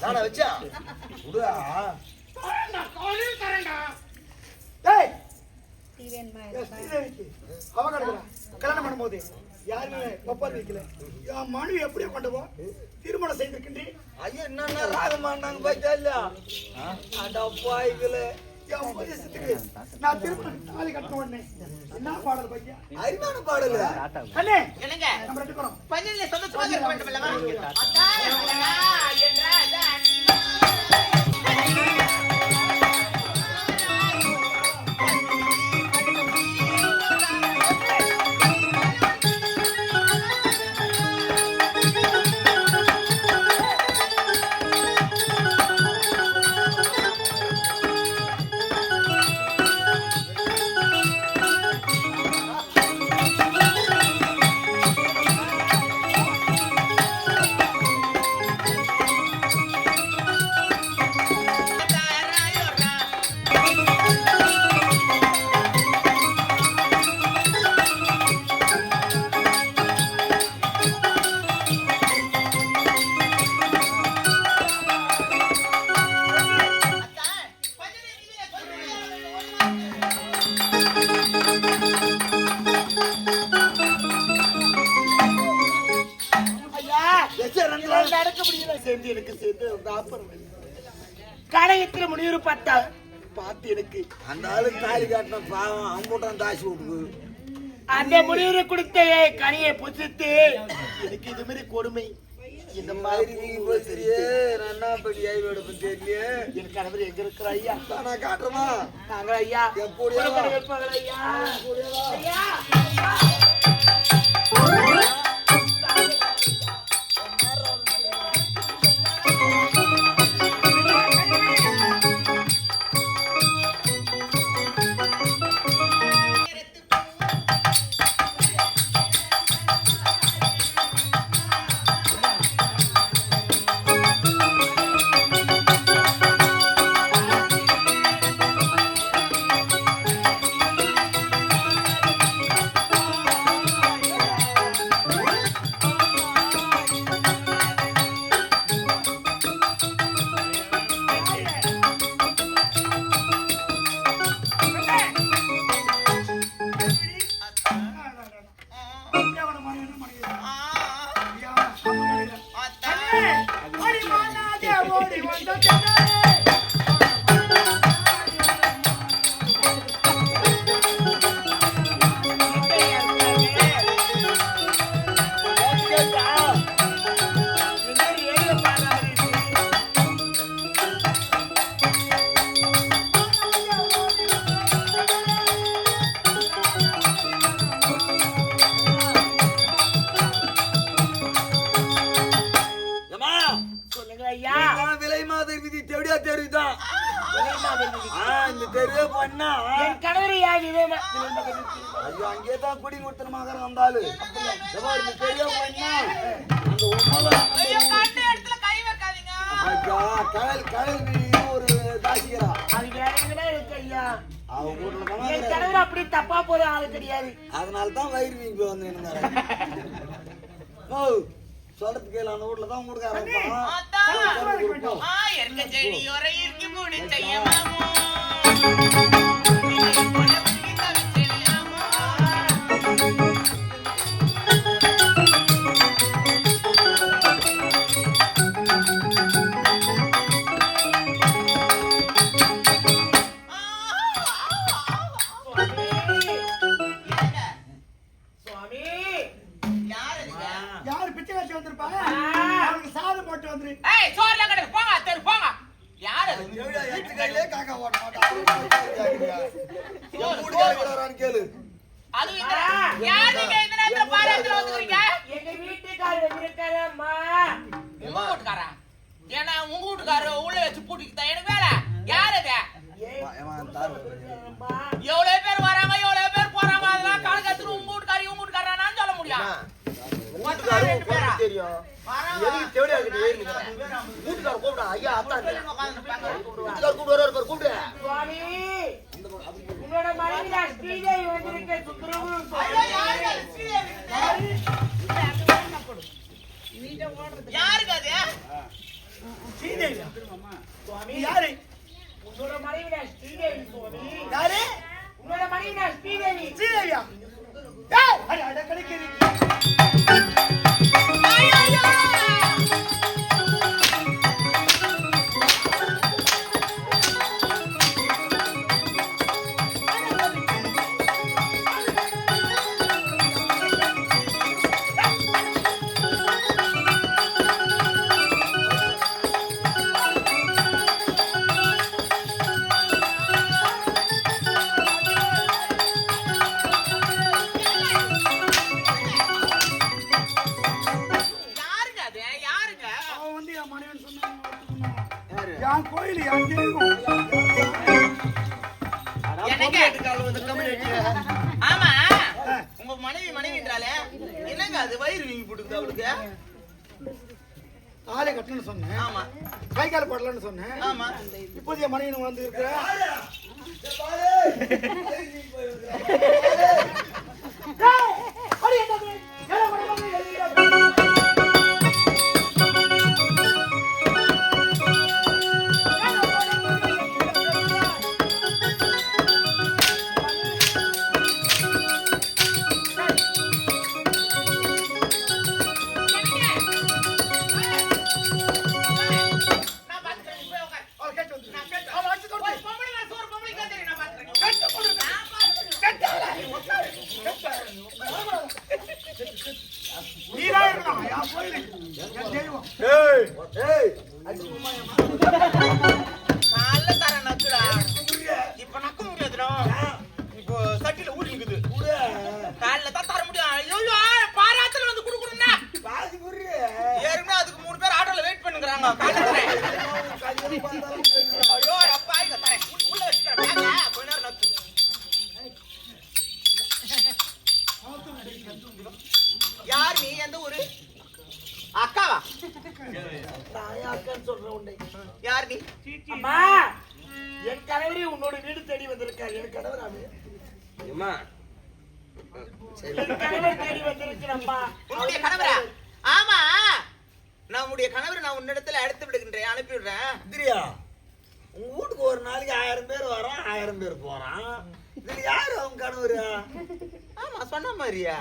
நானா வச்சா விடுடா காலையில் தரேன்டா. டேய் அவ கிடக்குறான் கல்யாணம் பண்ணும்போது யாருமே ஒப்பாது வைக்கல. என் மனைவி எப்படியா பண்ணுவோம் திருமணம் செய்திருக்கின்றேன். ஐயா என்னன்னா ராகமாண்டாங்க பாய்ச்சா இல்லையா அடா பாய்கள என் உபதேசத்துக்கு நான் திருமணம் தாலி கட்டின உடனே என்ன பாடல் பையா அருமையான பாடல் அண்ணே என்னங்க நம்ம ரெண்டு பேரும் பஞ்சனில சந்தோஷமா இருக்க வேண்டும் அல்லவா அக்கா என்றா கடையத்துல முனிவர் பார்த்தா பார்த்து எனக்கு அந்த ஆளு தாலி காட்டின பாவம் அம்பூட்டான் தாசி விட்டுக்கு அந்த முனிவரை கொடுத்த கனியை புசித்து எனக்கு இது மாதிரி கொடுமை இந்த மாதிரி போய் என்ன படி ஐயோட தெரியல என் கணவர் எங்க இருக்கிற ஐயா நான் காட்டுறமா நாங்க ஐயா எப்படியா ஐயா விலை மாதிரி விதி தெவிடியா தெரியுதான் இந்த தெருவே பண்ணா என் கணவர் ஐயோ அங்கேதான் குடி கொடுத்தனமாக வந்தாலும் தெரிய பண்ணா கடல் கடல் ஒரு தாசிக்கிறா அது வேற எங்கடா இருக்கு ஐயா அவன் வீட்டுல என் கணவர் அப்படி தப்பா போற ஆளு கிடையாது அதனாலதான் வயிறு வீங்கி வந்து சொல்றது கேளு அந்த வீட்டுல தான் உங்களுக்கு கேளு ஏன்னா உங்க வீட்டுக்கார உள்ள வச்சு பூட்டிக்கிட்டா எனக்கு வேலை யாரு எவ்வளவு பேர் வராங்க எவ்வளவு பேர் போறாங்க அதெல்லாம் கணக்கு உங்க வீட்டுக்காரி உங்க வீட்டுக்காரான்னு சொல்ல முடியும் தெரியும் ஐயா அத்தா கூப்பிடு உன்னோட மனைவி ஸ்ரீதேவி வந்திருக்க சுக்கிரமும் யாருங்க ஸ்ரீதேவியா? சுவாமி நீ யாரு? உன்னோட மனைவி நான் ஸ்ரீதேவி சுவாமி. யாரு? உன்னோட மனைவி நான் ஸ்ரீதேவி. ஸ்ரீதேவியா? ஏய், அட அட கடிக்கிறீ. யாருங்க அது? யாருங்க? அவன் வந்து என் மனைவின்னு சொன்னான். என் கோயில் என் தெய்வம். என்னங்க? ஆமா உங்க மனைவி மனைவின்றாலே என்னங்க அது வயிறு வீங்கி போட்டுக்குது அவளுக்கு? ஆளை கட்டணும்னு சொன்னேன். ஆமா கை கால் படலன்னு சொன்னேன். ஆமா இப்போதைய மனைவி வந்து இருக்கிற நான் பாத்துக்கிறேன். நீ போய் உட்காரு. அவளை கேட்டு வந்து நான் கேட்டேன். அவளை அடிச்சு ஒரு தொட்டு. பொம்பளை நான் சோறு பொம்பளைக்கு தான் தெரியும். நான் பாத்துக்கிறேன். கட்டு போடு. நான் பாத்துக்கிறேன். நீதான் இருக்கணும். என் கோயில் என் தெய்வம். காலைல தர நக்குடா. இப்ப நக்க முடியாதுடா. இப்போ சட்டில ஊறி இருக்குது. காலைல தான் தர முடியும். ஐயோ பாராத்துல வந்து குடுக்குறேன்னா ஏற்கனவே அதுக்கு 3 பேர் ஆட்டோல வெயிட் பண்ணுங்கறாங்க. காலைல தரேன். ஐயோ அப்பா இங்க தரேன். உள்ள வச்சுக்கிறேன். பேங்க கொஞ்ச நேரம் நக்கு. யார் நீ? எந்த ஊரு? அக்காவா? யார் நீ? அம்மா, என் கணவரே உன்னோட வீடு தேடி வந்திருக்கார். என் கணவர் என் கணவர் தேடி வந்திருக்கிறப்பா. உன்னுடைய கணவரா? ஆமா நம்முடைய கணவர் நான் உன்னிடத்துல எடுத்து விடுகின்றேன், அனுப்பி விடுறேன். இந்திரியா உங்க வீட்டுக்கு ஒரு நாளைக்கு 1000 பேர் வரான், 1000 பேர் போறான். இதுல யாரு அவங்க கணவரு? ஆமா சொன்ன மாதிரியா?